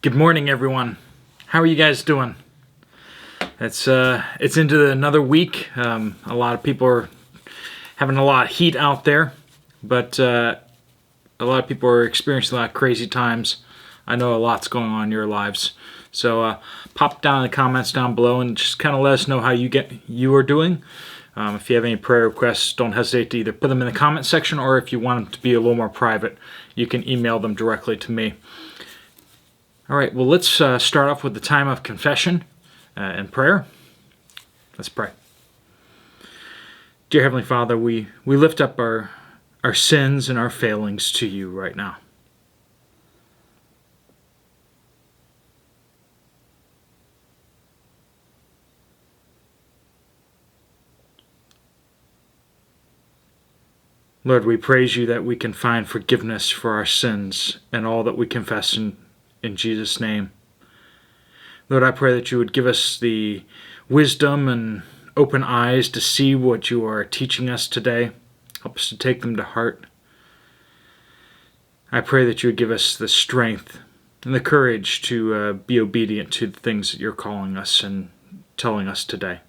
Good morning, everyone. How are you guys doing? It's into another week. A lot of people are having a lot of heat out there, but a lot of people are experiencing a lot of crazy times. I know a lot's going on in your lives. So pop down in the comments down below and just kind of let us know how you are doing. If you have any prayer requests, don't hesitate to either put them in the comment section, or if you want them to be a little more private, you can email them directly to me. All right, well, let's start off with the time of confession and prayer. Let's pray. Dear Heavenly Father, we lift up our sins and our failings to you right now. Lord, we praise you that we can find forgiveness for our sins and all that we confess in Jesus' name. Lord, I pray that you would give us the wisdom and open eyes to see what you are teaching us today. Help us to take them to heart. I pray that you would give us the strength and the courage to be obedient to the things that you're calling us and telling us today.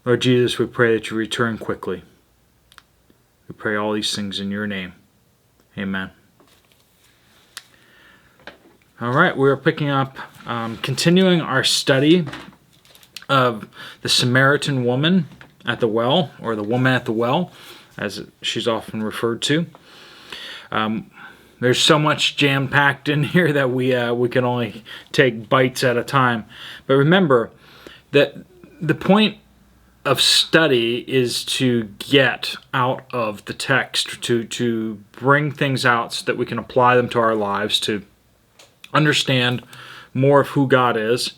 Lord Jesus, we pray that you return quickly. We pray all these things in your name. Amen. All right, we're picking up, continuing our study of the Samaritan woman at the well, or the woman at the well, as she's often referred to. There's so much jam-packed in here that we can only take bites at a time. But remember that the point of study is to get out of the text, to bring things out so that we can apply them to our lives, to understand more of who God is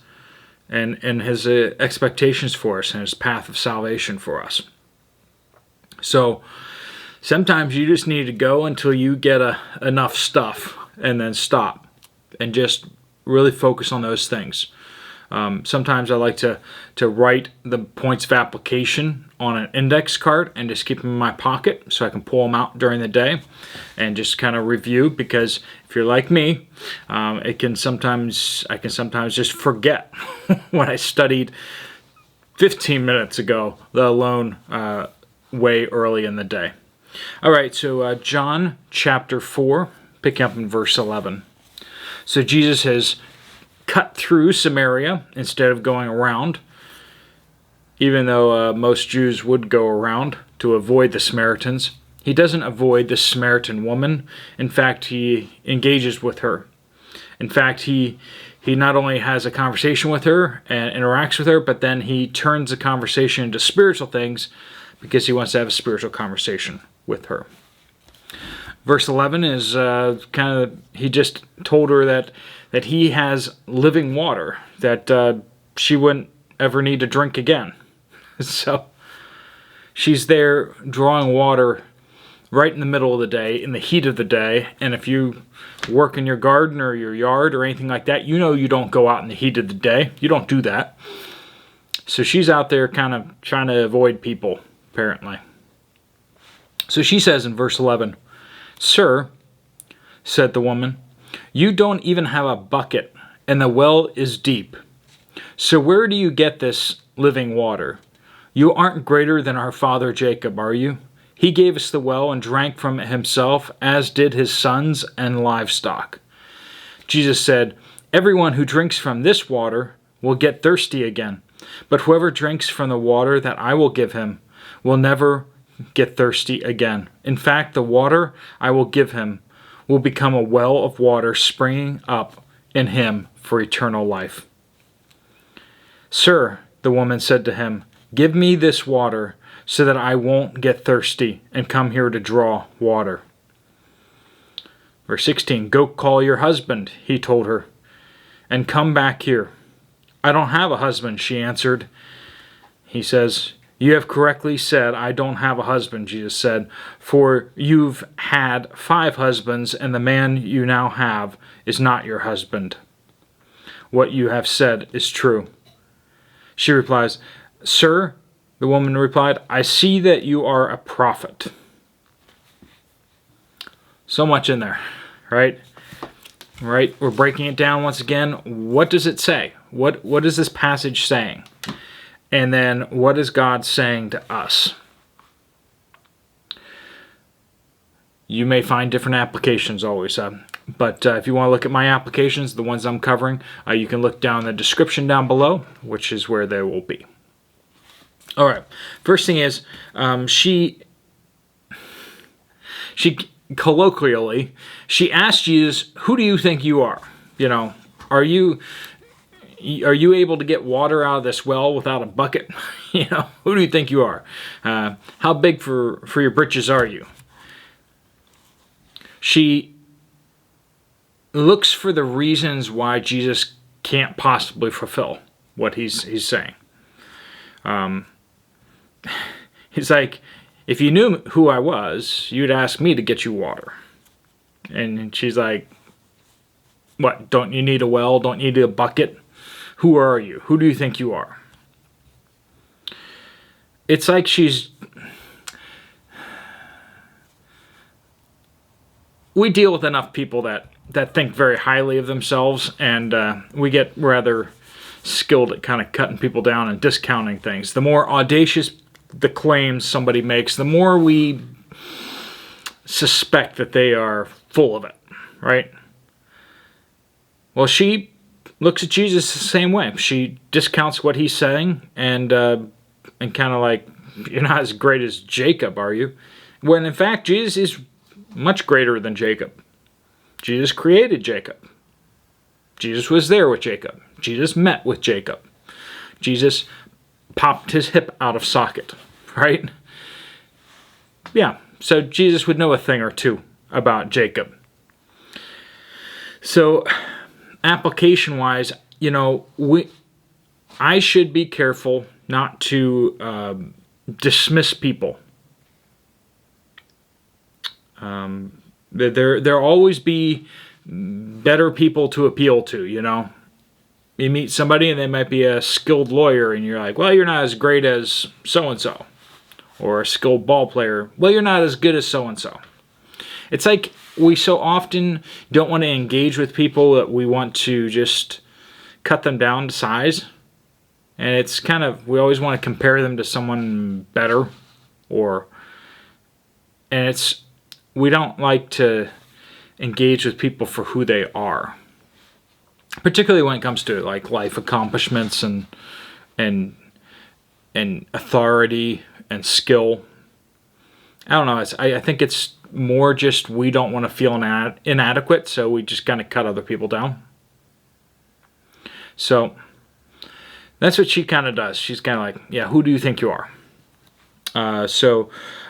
and his expectations for us and his path of salvation for us. So sometimes you just need to go until you get enough stuff and then stop and just really focus on those things. Sometimes I like to write the points of application on an index card and just keep them in my pocket so I can pull them out during the day and just kind of review, because if you're like me, I can sometimes just forget what I studied 15 minutes ago, let alone way early in the day. All right, so John chapter 4, picking up in verse 11. So Jesus has cut through Samaria instead of going around, even though most Jews would go around to avoid the Samaritans. He doesn't avoid the Samaritan woman. In fact, he engages with her. In fact, he not only has a conversation with her and interacts with her, but then he turns the conversation into spiritual things because he wants to have a spiritual conversation with her. Verse 11 is he just told her that he has living water, that she wouldn't ever need to drink again. So she's there drawing water right in the middle of the day, in the heat of the day. And if you work in your garden or your yard or anything like that, you know you don't go out in the heat of the day. You don't do that. So she's out there kind of trying to avoid people, apparently. So she says in verse 11, "Sir," said the woman, "you don't even have a bucket, and the well is deep. So where do you get this living water? You aren't greater than our father Jacob, are you? He gave us the well and drank from it himself, as did his sons and livestock." Jesus said, "Everyone who drinks from this water will get thirsty again, but whoever drinks from the water that I will give him will never get thirsty again. In fact, the water I will give him will become a well of water springing up in him for eternal life." "Sir," the woman said to him, "give me this water so that I won't get thirsty and come here to draw water." Verse 16, "Go call your husband," he told her, "and come back here." "I don't have a husband," she answered. He says, "You have correctly said, 'I don't have a husband,'" Jesus said, "for you've had 5 husbands, and the man you now have is not your husband. What you have said is true." She replies, "Sir," the woman replied, "I see that you are a prophet." So much in there, right? right? We're breaking it down once again. What does it say? What is this passage saying? And then what is God saying to us? You may find different applications always. But if you want to look at my applications, the ones I'm covering, you can look down in the description down below, which is where they will be. All right. First thing is, she colloquially, she asked Jesus, "Who do you think you are? You know, are you able to get water out of this well without a bucket? You know, who do you think you are? How big for your britches are you?" She looks for the reasons why Jesus can't possibly fulfill what he's saying. He's like, if you knew who I was, you'd ask me to get you water. And she's like, what, don't you need a well? Don't you need a bucket? Who are you? Who do you think you are? It's like we deal with enough people that think very highly of themselves, and we get rather skilled at kind of cutting people down and discounting things. The more audacious the claims somebody makes, the more we suspect that they are full of it, right? Well, she looks at Jesus the same way. She discounts what he's saying and kind of like, you're not as great as Jacob, are you? When in fact, Jesus is much greater than Jacob. Jesus created Jacob. Jesus was there with Jacob. Jesus met with Jacob. Jesus popped his hip out of socket, right? Yeah, so Jesus would know a thing or two about Jacob. So, application-wise, you know, I should be careful not to dismiss people. There'll always be better people to appeal to, you know. You meet somebody and they might be a skilled lawyer and you're like, well, you're not as great as so-and-so. Or a skilled ball player, well, you're not as good as so-and-so. It's like we so often don't want to engage with people that we want to just cut them down to size. And it's kind of, we always want to compare them to someone better. We don't like to engage with people for who they are. Particularly when it comes to like life accomplishments and authority and skill. I don't know. I think it's more just we don't want to feel inadequate, so we just kind of cut other people down. So that's what she kind of does. She's kind of like, yeah, who do you think you are?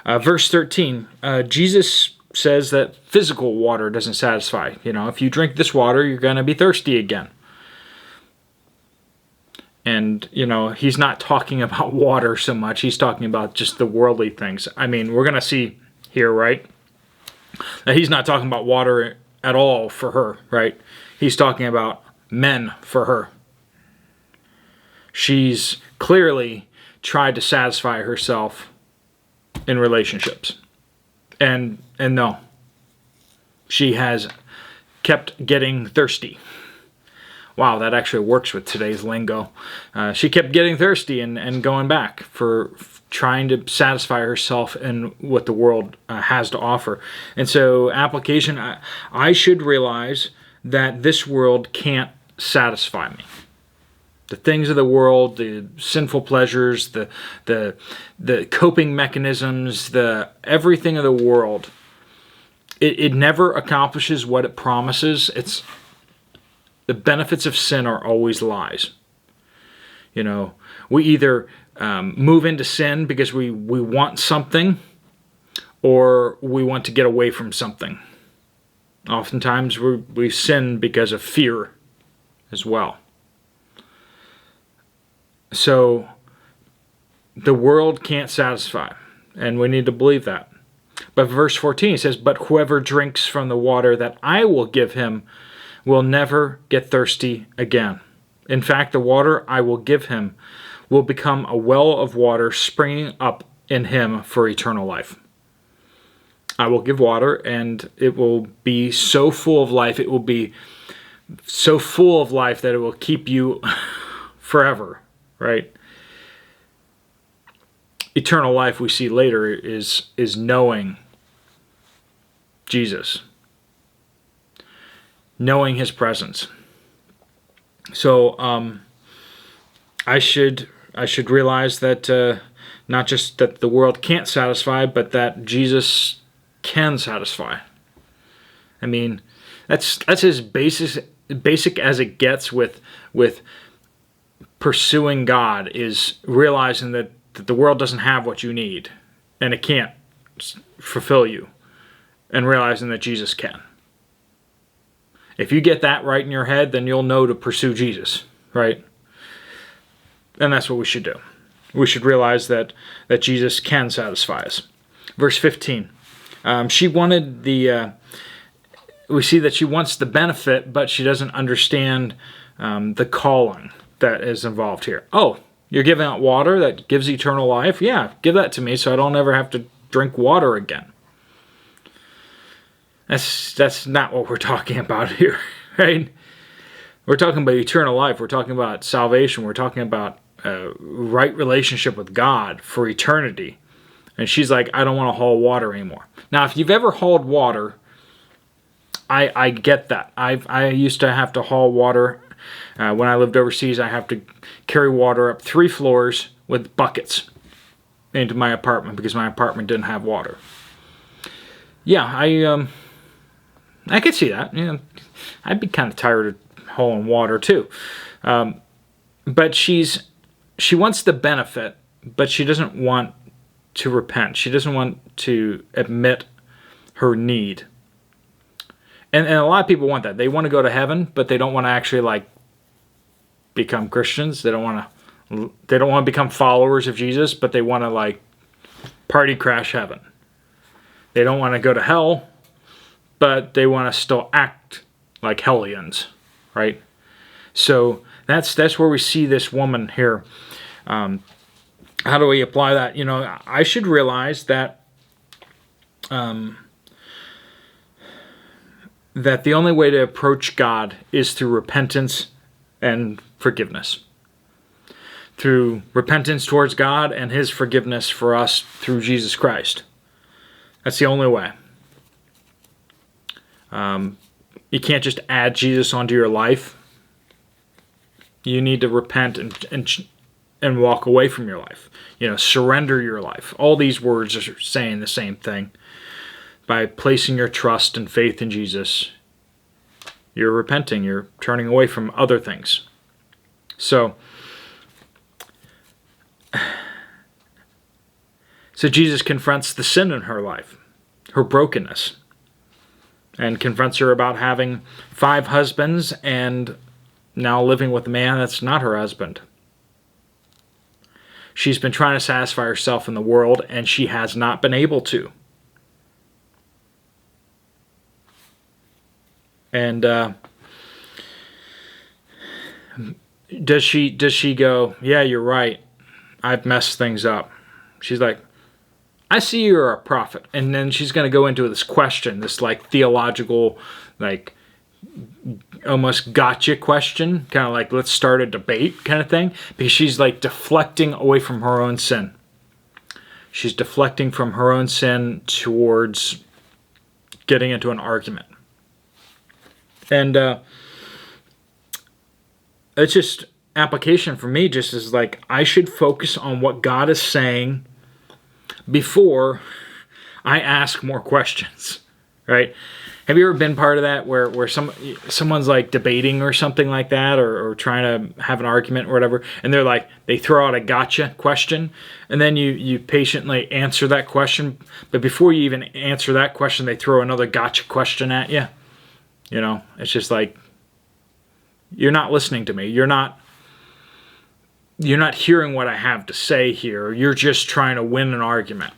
Verse 13, Jesus says that physical water doesn't satisfy. You know, if you drink this water, you're going to be thirsty again. And, you know, he's not talking about water so much. He's talking about just the worldly things. I mean, we're going to see here, right, that he's not talking about water at all for her, right? He's talking about men for her. She's clearly tried to satisfy herself in relationships. And no, she has kept getting thirsty. Wow, that actually works with today's lingo. She kept getting thirsty and going back for trying to satisfy herself in what the world has to offer. And so, application, I should realize that this world can't satisfy me. The things of the world, the sinful pleasures, the coping mechanisms, everything of the world, it never accomplishes what it promises. The benefits of sin are always lies. You know, we either move into sin because we want something, or we want to get away from something. Oftentimes we sin because of fear as well. So the world can't satisfy, and we need to believe that. But verse 14 says, "But whoever drinks from the water that I will give him will never get thirsty again. In fact, the water I will give him will become a well of water springing up in him for eternal life." I will give water, and it will be so full of life. It will be so full of life that it will keep you forever, right? Eternal life, we see later, is knowing Jesus, knowing his presence. So I should realize that not just that the world can't satisfy, but that Jesus can satisfy. I mean, that's as basic as it gets with pursuing God, is realizing that the world doesn't have what you need and it can't fulfill you, and realizing that Jesus can. If you get that right in your head, then you'll know to pursue Jesus, right? And that's what we should do. We should realize that Jesus can satisfy us. Verse 15. She wanted we see that she wants the benefit, but she doesn't understand the calling that is involved here. Oh, you're giving out water that gives eternal life? Yeah, give that to me so I don't ever have to drink water again. That's not what we're talking about here, right? We're talking about eternal life. We're talking about salvation. We're talking about a right relationship with God for eternity. And she's like, I don't want to haul water anymore. Now, if you've ever hauled water, I get that. I used to have to haul water. When I lived overseas, I have to carry water up 3 floors with buckets into my apartment because my apartment didn't have water. Yeah, I could see that. You know, I'd be kind of tired of hauling water too. But she wants the benefit, but she doesn't want to repent. She doesn't want to admit her need. And a lot of people want that. They want to go to heaven, but they don't want to actually become Christians. They don't want to become followers of Jesus, but they want to party crash heaven. They don't want to go to hell, but they want to still act like hellions, right? So that's where we see this woman here. How do we apply that? You know, I should realize that that the only way to approach God is through repentance and forgiveness. Through repentance towards God and his forgiveness for us through Jesus Christ. That's the only way. You can't just add Jesus onto your life. You need to repent and walk away from your life. You know, surrender your life. All these words are saying the same thing. By placing your trust and faith in Jesus, you're repenting. You're turning away from other things. So Jesus confronts the sin in her life, her brokenness, and confronts her about having 5 husbands and now living with a man that's not her husband. She's been trying to satisfy herself in the world, and she has not been able to. And does she go, yeah, you're right, I've messed things up? She's like, I see you're a prophet. And then she's going to go into this question, this theological, almost gotcha question, kind of let's start a debate kind of thing, because she's deflecting away from her own sin. She's deflecting from her own sin towards getting into an argument. And it's just application for me, just is I should focus on what God is saying before I ask more questions, right? Have you ever been part of that where someone's debating or something like that, or trying to have an argument or whatever, and they throw out a gotcha question, and then you patiently answer that question, but before you even answer that question, they throw another gotcha question at you. You know, it's just you're not listening to me. You're not hearing what I have to say here. You're just trying to win an argument,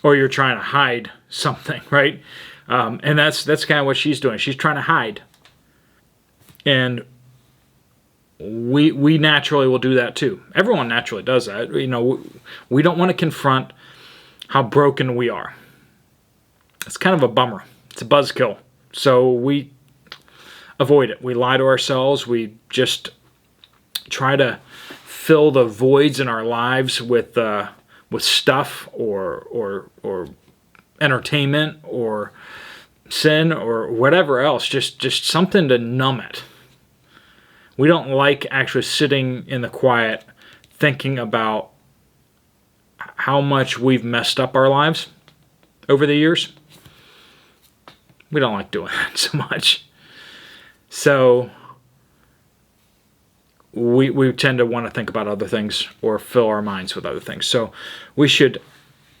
or you're trying to hide something, right? And that's kind of what she's doing. She's trying to hide, and we naturally will do that too. Everyone naturally does that. You know, we don't want to confront how broken we are. It's kind of a bummer. It's a buzzkill. So we avoid it. We lie to ourselves. We just try to fill the voids in our lives with stuff or entertainment or sin or whatever else. Just something to numb it. We don't like actually sitting in the quiet thinking about how much we've messed up our lives over the years. We don't like doing that so much. So we tend to want to think about other things or fill our minds with other things. So we should,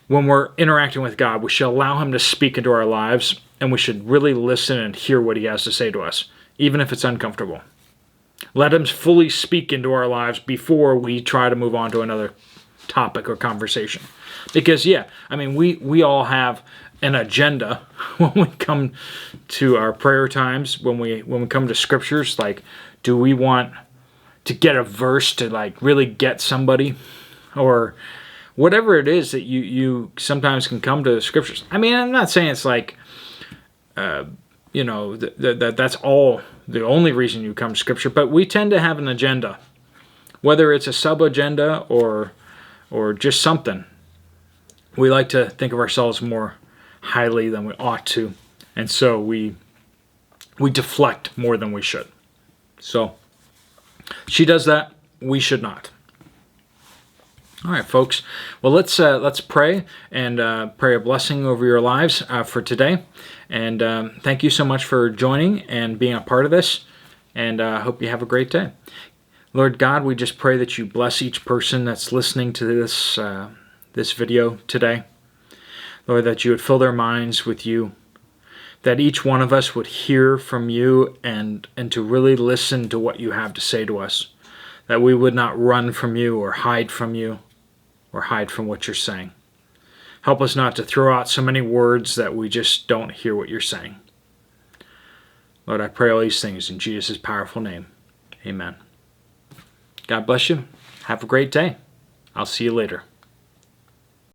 when we're interacting with God, we should allow Him to speak into our lives, and we should really listen and hear what He has to say to us, even if it's uncomfortable. Let Him fully speak into our lives before we try to move on to another topic or conversation. Because, we all have an agenda when we come to our prayer times, when we come to scriptures. Like, do we want to get a verse to like really get somebody, or whatever it is that you sometimes can come to the scriptures? I mean, I'm not saying it's like that's all the only reason you come to scripture, but we tend to have an agenda, whether it's a sub agenda or just something. We like to think of ourselves more highly than we ought to, and so we deflect more than we should. So she does that. We should not. All right, folks. Well, let's pray and pray a blessing over your lives for today. And thank you so much for joining and being a part of this. And I hope you have a great day. Lord God, we just pray that you bless each person that's listening to this video today. Lord, that you would fill their minds with you, that each one of us would hear from you and to really listen to what you have to say to us, that we would not run from you or hide from you or hide from what you're saying. Help us not to throw out so many words that we just don't hear what you're saying. Lord, I pray all these things in Jesus' powerful name. Amen. God bless you. Have a great day. I'll see you later.